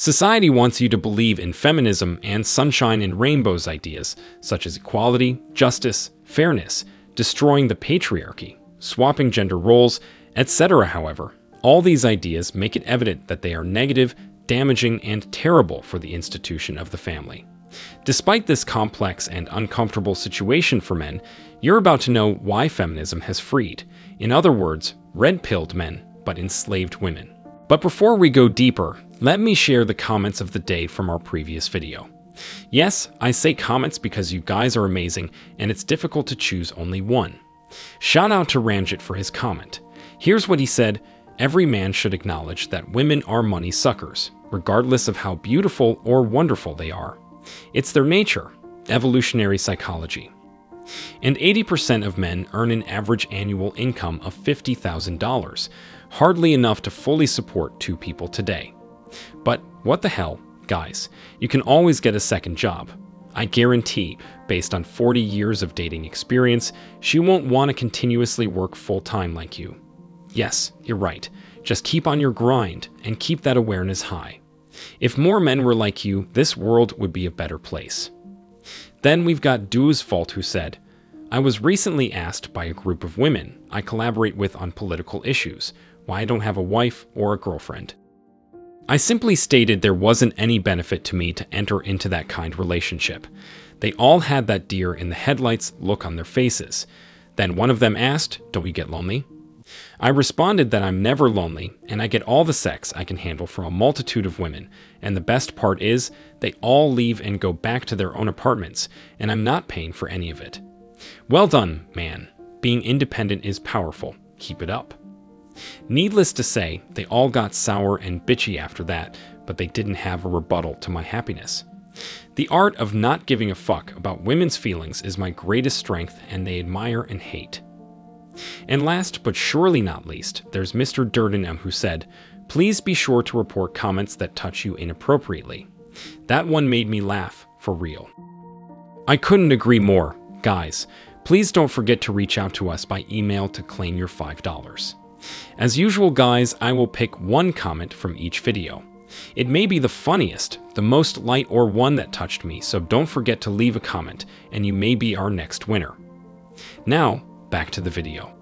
Society wants you to believe in feminism and sunshine and rainbows ideas, such as equality, justice, fairness, destroying the patriarchy, swapping gender roles, etc. However, all these ideas make it evident that they are negative, damaging, and terrible for the institution of the family. Despite this complex and uncomfortable situation for men, you're about to know why feminism has freed, in other words, red-pilled men, but enslaved women. But before we go deeper, let me share the comments of the day from our previous video. Yes, I say comments because you guys are amazing and it's difficult to choose only one. Shout out to Ranjit for his comment. Here's what he said: every man should acknowledge that women are money suckers, regardless of how beautiful or wonderful they are. It's their nature, evolutionary psychology. And 80% of men earn an average annual income of $50,000, hardly enough to fully support two people today. But what the hell, guys, you can always get a second job. I guarantee, based on 40 years of dating experience, she won't want to continuously work full-time like you. Yes, you're right. Just keep on your grind and keep that awareness high. If more men were like you, this world would be a better place. Then we've got Du's Fault, who said, I was recently asked by a group of women I collaborate with on political issues why I don't have a wife or a girlfriend. I simply stated there wasn't any benefit to me to enter into that kind of relationship. They all had that deer in the headlights look on their faces. Then one of them asked, don't you get lonely? I responded that I'm never lonely, and I get all the sex I can handle from a multitude of women, and the best part is, they all leave and go back to their own apartments, and I'm not paying for any of it. Well done, man. Being independent is powerful. Keep it up. Needless to say, they all got sour and bitchy after that, but they didn't have a rebuttal to my happiness. The art of not giving a fuck about women's feelings is my greatest strength, and they admire and hate. And last but surely not least, there's Mr. Durden M, who said, please be sure to report comments that touch you inappropriately. That one made me laugh, for real. I couldn't agree more. Guys, please don't forget to reach out to us by email to claim your $5. As usual, guys, I will pick one comment from each video. It may be the funniest, the most light, or one that touched me, so don't forget to leave a comment, and you may be our next winner. Now, back to the video.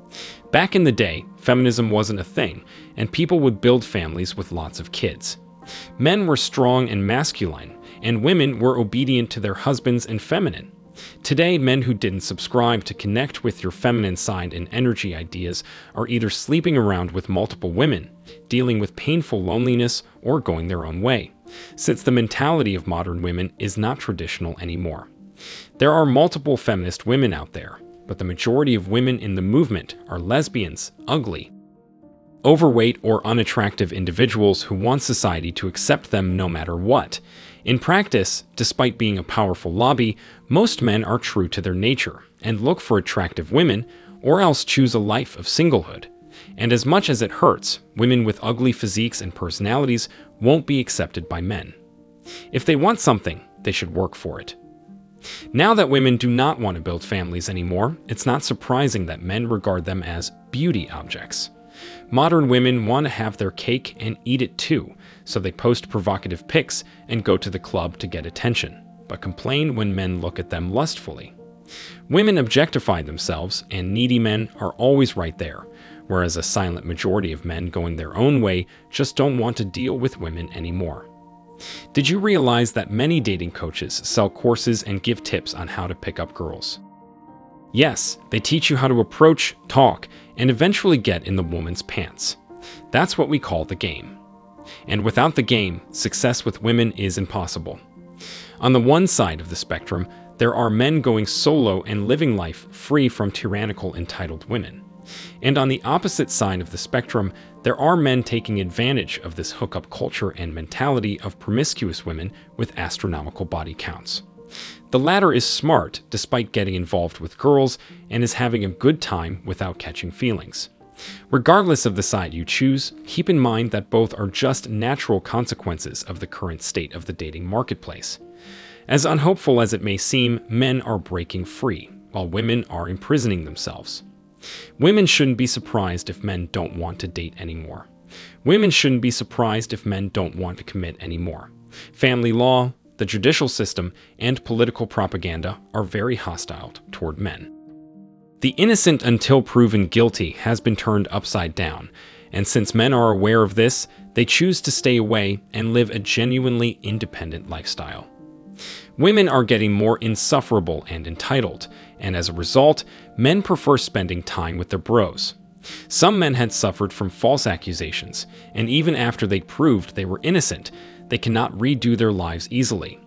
Back in the day, feminism wasn't a thing, and people would build families with lots of kids. Men were strong and masculine, and women were obedient to their husbands and feminine. Today, men who didn't subscribe to connect with your feminine side and energy ideas are either sleeping around with multiple women, dealing with painful loneliness, or going their own way, since the mentality of modern women is not traditional anymore. There are multiple feminist women out there, but the majority of women in the movement are lesbians, ugly, overweight, or unattractive individuals who want society to accept them no matter what. In practice, despite being a powerful lobby, most men are true to their nature and look for attractive women, or else choose a life of singlehood. And as much as it hurts, women with ugly physiques and personalities won't be accepted by men. If they want something, they should work for it. Now that women do not want to build families anymore, it's not surprising that men regard them as beauty objects. Modern women want to have their cake and eat it too, so they post provocative pics and go to the club to get attention, but complain when men look at them lustfully. Women objectify themselves, and needy men are always right there, whereas a silent majority of men going their own way just don't want to deal with women anymore. Did you realize that many dating coaches sell courses and give tips on how to pick up girls? Yes, they teach you how to approach, talk, and eventually get in the woman's pants. That's what we call the game. And without the game, success with women is impossible. On the one side of the spectrum, there are men going solo and living life free from tyrannical, entitled women. And on the opposite side of the spectrum, there are men taking advantage of this hookup culture and mentality of promiscuous women with astronomical body counts. The latter is smart despite getting involved with girls and is having a good time without catching feelings. Regardless of the side you choose, keep in mind that both are just natural consequences of the current state of the dating marketplace. As unhopeful as it may seem, men are breaking free, while women are imprisoning themselves. Women shouldn't be surprised if men don't want to date anymore. Women shouldn't be surprised if men don't want to commit anymore. Family law, the judicial system, and political propaganda are very hostile toward men. The innocent until proven guilty has been turned upside down, and since men are aware of this, they choose to stay away and live a genuinely independent lifestyle. Women are getting more insufferable and entitled, and as a result, men prefer spending time with their bros. Some men had suffered from false accusations, and even after they proved they were innocent, they cannot redo their lives easily.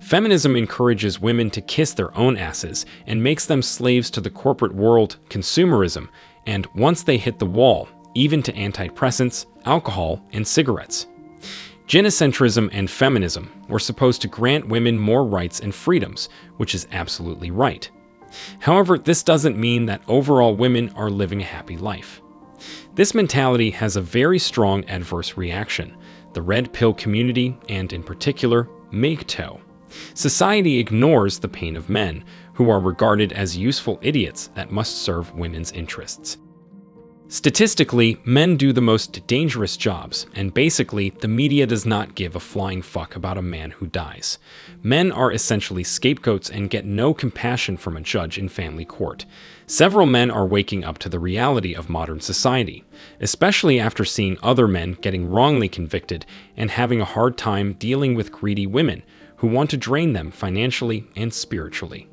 Feminism encourages women to kiss their own asses and makes them slaves to the corporate world, consumerism, and once they hit the wall, even to antidepressants, alcohol, and cigarettes. Gynocentrism and feminism were supposed to grant women more rights and freedoms, which is absolutely right. However, this doesn't mean that overall women are living a happy life. This mentality has a very strong adverse reaction: the red pill community, and in particular, mgtow. Society ignores the pain of men, who are regarded as useful idiots that must serve women's interests. Statistically, men do the most dangerous jobs, and basically, the media does not give a flying fuck about a man who dies. Men are essentially scapegoats and get no compassion from a judge in family court. Several men are waking up to the reality of modern society, especially after seeing other men getting wrongly convicted and having a hard time dealing with greedy women who want to drain them financially and spiritually.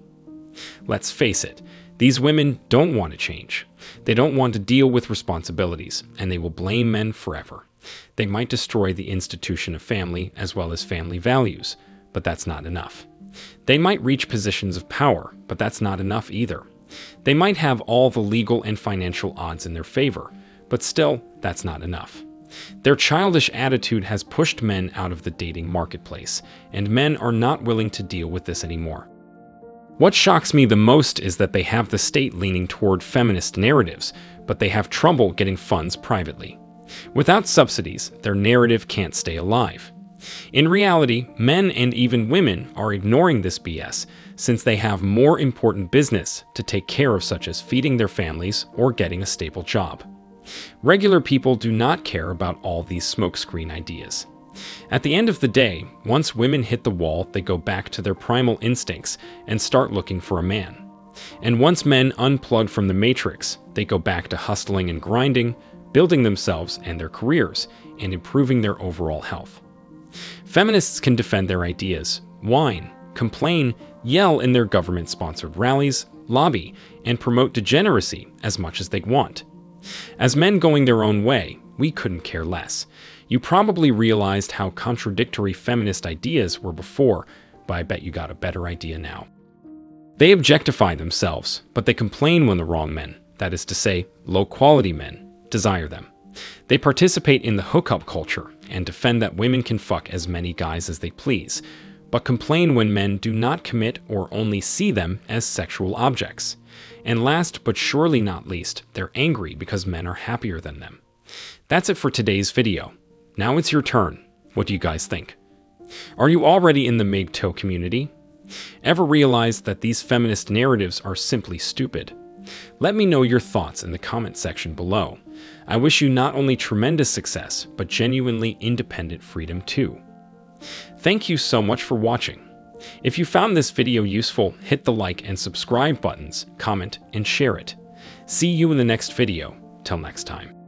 Let's face it, these women don't want to change. They don't want to deal with responsibilities, and they will blame men forever. They might destroy the institution of family as well as family values, but that's not enough. They might reach positions of power, but that's not enough either. They might have all the legal and financial odds in their favor, but still, that's not enough. Their childish attitude has pushed men out of the dating marketplace, and men are not willing to deal with this anymore. What shocks me the most is that they have the state leaning toward feminist narratives, but they have trouble getting funds privately. Without subsidies, their narrative can't stay alive. In reality, men and even women are ignoring this BS since they have more important business to take care of, such as feeding their families or getting a stable job. Regular people do not care about all these smokescreen ideas. At the end of the day, once women hit the wall, they go back to their primal instincts and start looking for a man. And once men unplug from the matrix, they go back to hustling and grinding, building themselves and their careers, and improving their overall health. Feminists can defend their ideas, whine, complain, yell in their government-sponsored rallies, lobby, and promote degeneracy as much as they want. As men going their own way, we couldn't care less. You probably realized how contradictory feminist ideas were before, but I bet you got a better idea now. They objectify themselves, but they complain when the wrong men, that is to say, low-quality men, desire them. They participate in the hookup culture and defend that women can fuck as many guys as they please, but complain when men do not commit or only see them as sexual objects. And last but surely not least, they're angry because men are happier than them. That's it for today's video. Now it's your turn. What do you guys think? Are you already in the mgtow community? Ever realized that these feminist narratives are simply stupid? Let me know your thoughts in the comment section below. I wish you not only tremendous success, but genuinely independent freedom too. Thank you so much for watching. If you found this video useful, hit the like and subscribe buttons, comment, and share it. See you in the next video. Till next time.